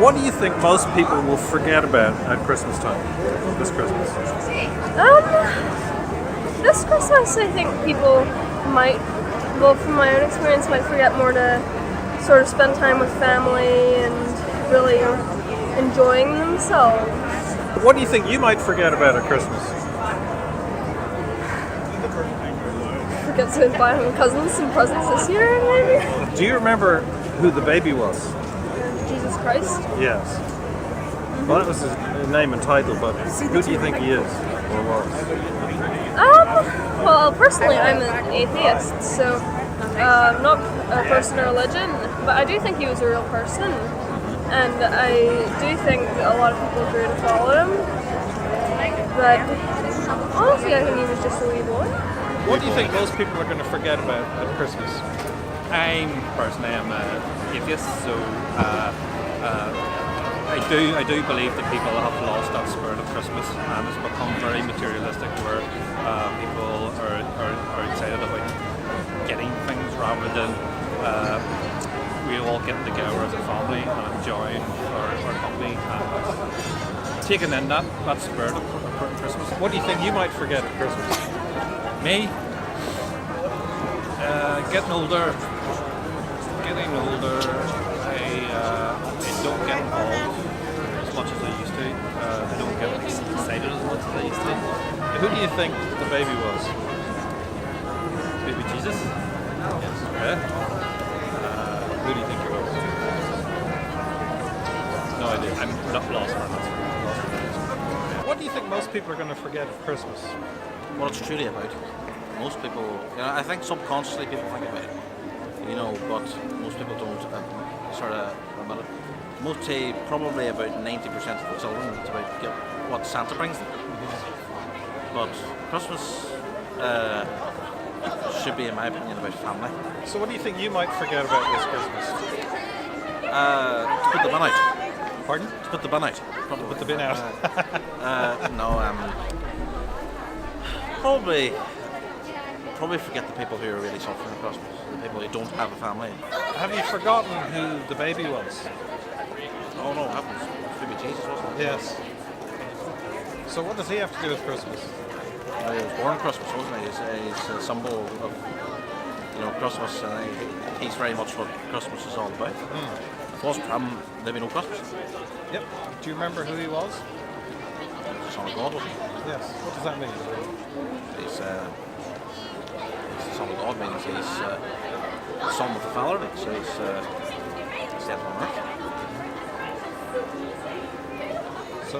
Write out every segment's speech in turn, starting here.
What do you think most people will forget about at Christmas time? This Christmas? This Christmas, I think people might, well, from my own experience, might forget more to sort of spend time with family and really enjoying themselves. What do you think you might forget about at Christmas? Forget to buy my cousins some presents this year, maybe? Do you remember who the baby was? Jesus Christ. Yes. Well, that was his name and title, but who do you think he is or was? Well, personally, I'm an atheist, so not a person of religion, but I do think he was a real person, and I do think a lot of people grew to follow him, but honestly, I think he was just a wee boy. What do you think most people are going to forget about at Christmas? I'm personally an atheist, so I do believe that people have lost that spirit of Christmas and it's become very materialistic, where people are excited about getting things rather than we all getting together as a family and enjoying our company and taking in that spirit of Christmas. What do you think you might forget at Christmas? Me? Getting older, I don't get involved as much as I used to. I don't get excited as much as I used to. Who do you think the baby was? Baby Jesus? Yes. Yeah. Who do you think it was? No idea. I'm not lost for that. What do you think most people are going to forget at Christmas? What it's truly about. Most people, I think subconsciously people think about it, but most people don't sort of admit it. Most say probably about 90% of the children, it's about what Santa brings them. But Christmas should be, in my opinion, about family. So what do you think you might forget about this Christmas? To put the bin out. Pardon? To put the bin out. Probably put the bin out. Probably forget the people who are really suffering at Christmas, the people who don't have a family. Have you forgotten who the baby was? Oh no, it happens. Baby Jesus, wasn't it? Yes. So what does he have to do with Christmas? He was born on Christmas, wasn't he? He's a symbol of Christmas, and he's very much what Christmas is all about. If it wasn't for him, there'd be no Christmas. Yep. Do you remember who he was? He's the Son of God, wasn't he? Yes. What does that mean? He's the Son of God, means he's the Son with the Father, so he's set on earth. So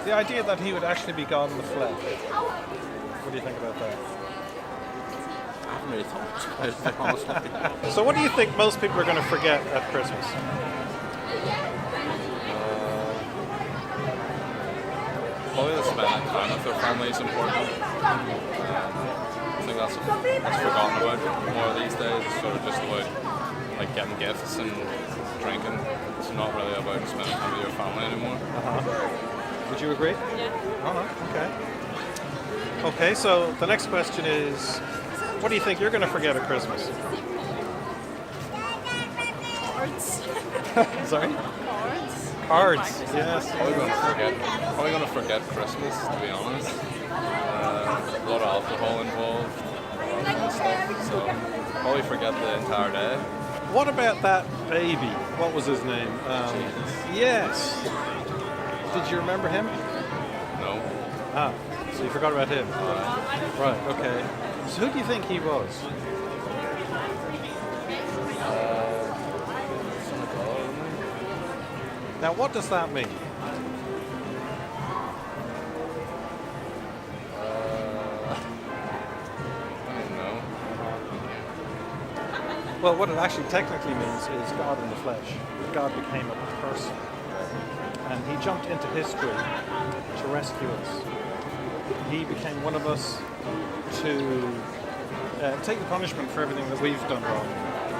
the idea that he would actually be God in the flesh. What do you think about that? I haven't really thought about it, honestly. So what do you think most people are going to forget at Christmas? Probably the spending time with their family is important. I think that's forgotten about more these days. It's sort of just about like getting gifts and drinking. It's not really about spending time with your family anymore. Would you agree? Yeah. Okay. Okay, so the next question is, what do you think you're going to forget at Christmas? Cards. Sorry? Cards. Cards, yes. Probably gonna forget Christmas, to be honest. A lot of alcohol involved, a lot of fun stuff. So probably forget the entire day. What about that baby? What was his name? Yes. Did you remember him? No. Ah, so you forgot about him. Right, okay. So who do you think he was? Son of God, isn't he? Now, what does that mean? I don't know. Well, what it actually technically means is God in the flesh. God became a person. And he jumped into history to rescue us. He became one of us to take the punishment for everything that we've done wrong,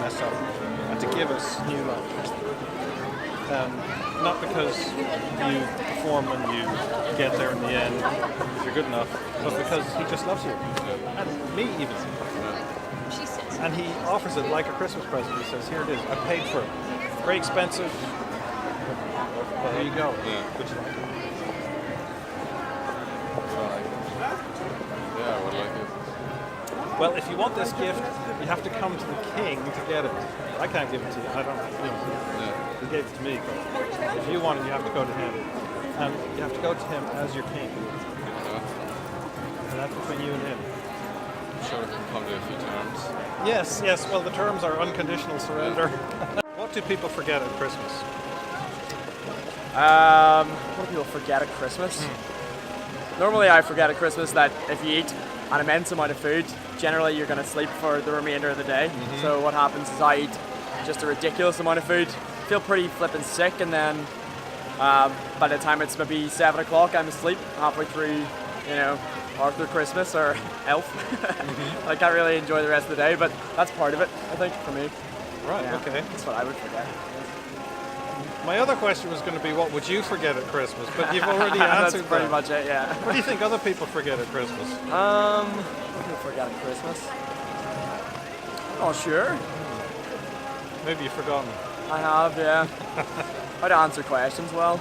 messed up, and to give us new life. Not because you perform and you get there in the end, if you're good enough, but because he just loves you. And me even. And he offers it like a Christmas present. He says, here it is, I paid for it. Very expensive, Well, here you go. Yeah. Would you like it? Yeah, I would like it. Well, if you want this gift, you have to come to the king to get it. I can't give it to you. I don't. Yeah. He gave it to me, but if you want it, you have to go to him, and you have to go to him as your king, and that's between you and him. I'm sure we can come to a few terms. Yes, yes. Well, the terms are unconditional surrender. What do people forget at Christmas? What do people forget at Christmas? Normally I forget at Christmas that if you eat an immense amount of food, generally you're going to sleep for the remainder of the day. So what happens is I eat just a ridiculous amount of food, feel pretty flippin' sick, and then by the time it's maybe 7 o'clock, I'm asleep halfway through, Arthur Christmas or Elf. I can't really enjoy the rest of the day, but that's part of it, I think, for me. Right. Yeah, Okay. That's what I would forget. My other question was going to be, what would you forget at Christmas? But you've already answered That's pretty that. much it, yeah. What do you think other people forget at Christmas? What do you forget at Christmas? Oh, sure. Maybe you've forgotten. I have, yeah. How to answer questions well.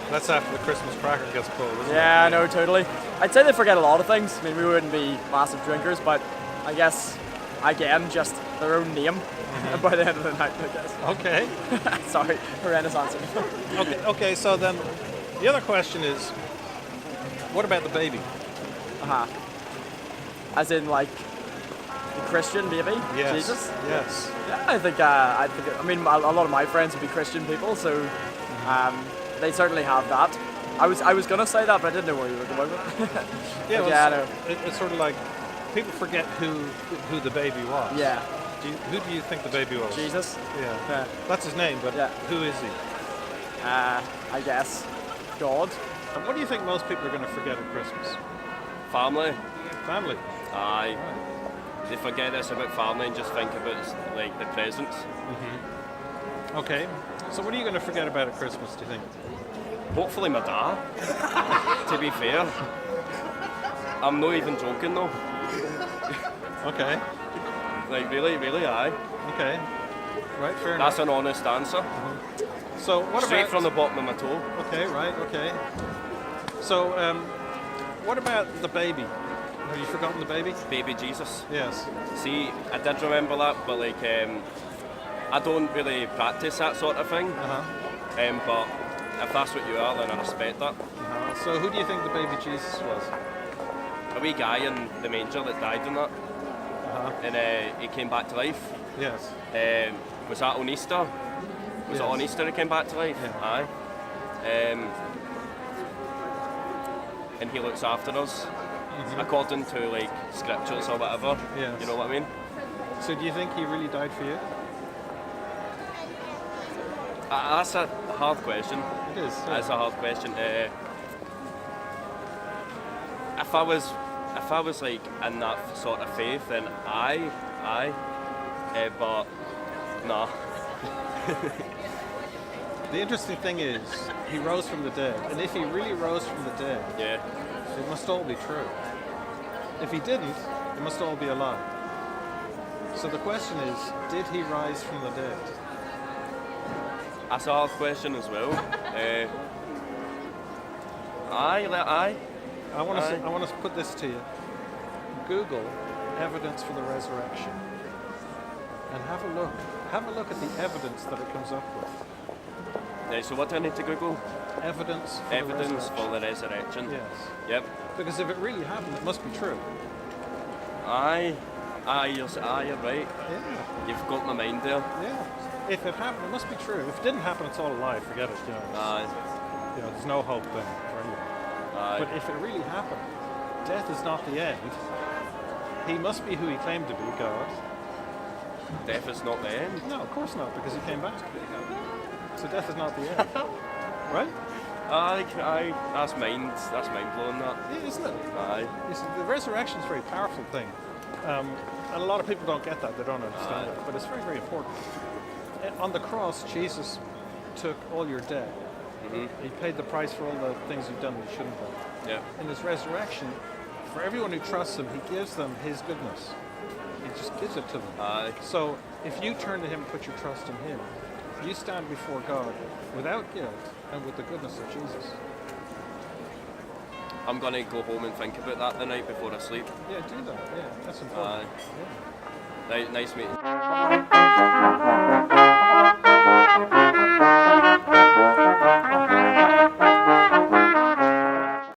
That's after the Christmas cracker gets pulled, isn't Yeah, it? no, totally. I'd say they forget a lot of things. I mean, we wouldn't be massive drinkers, but I guess, again, just their own name by the end of the night, I guess. Okay. Sorry, horrendous answer. Okay, so then the other question is, what about the baby? As in, like, the Christian baby? Yes. Jesus? Yes. Yeah, I think, I mean, a lot of my friends would be Christian people, so they certainly have that. I was going to say that, but I didn't know where you were going with it. Yeah, But well, I know. it's sort of like people forget who the baby was. Yeah. Who do you think the baby was? Jesus? Yeah. Yeah. That's his name, but Yeah. who is he? I guess. God. And what do you think most people are going to forget at Christmas? Family. Family. Aye. They forget it's about family and just think about like the presents. Okay. So what are you going to forget about at Christmas, do you think? Hopefully my dad. To be fair. I'm not even joking though. Okay. Like really aye. Okay. Right, fair enough. That's an honest answer. So what Straight about... from the bottom of my toe. Okay, right, okay. So, what about the baby? Have you forgotten the baby? Baby Jesus. Yes. See, I did remember that, but like I don't really practice that sort of thing. But if that's what you are, then I respect that. So who do you think the baby Jesus was? A wee guy in the manger that died in that. And he came back to life. Yes. Was that on Easter? Was it on Easter he came back to life? Yeah. Aye. And he looks after us according to like scriptures or whatever. Yes. You know what I mean? So do you think he really died for you? That's a hard question. It is. That's a hard question. If I was like in that sort of faith, then aye. But nah. The interesting thing is, he rose from the dead. And if he really rose from the dead, Yeah. it must all be true. If he didn't, it must all be a lie. So the question is, did he rise from the dead? That's a hard question as well. Aye. I want Aye. to put this to you. Google evidence for the resurrection, and have a look. Have a look at the evidence that it comes up with. Yeah, so what do I need to Google? Evidence for Evidence the for resurrection. the resurrection. Yes. Yep. Because if it really happened, it must be true. Aye, you're right. Yeah. You've got my mind there. Yeah. If it happened, it must be true. If it didn't happen, it's all a lie. Forget it. Aye. There's no hope then for anyone. Aye. But if it really happened, death is not the end. He must be who he claimed to be, God. Death is not the end. No, of course not, because he came back. So death is not the end. Right? Aye, that's mind blowing that. Yeah, isn't it? Aye. You see, the resurrection is a very powerful thing. And a lot of people don't get that, they don't understand it, but it's very, very important. On the cross, Jesus took all your debt. He paid the price for all the things you've done that you shouldn't have done. Yeah. In his resurrection, for everyone who trusts him, he gives them his goodness. He just gives it to them. Aye. So if you turn to him and put your trust in him, You stand before God without guilt and with the goodness of Jesus. I'm gonna go home and think about that the night before I sleep. Yeah, do that. Yeah, that's important. Yeah. Nice meeting.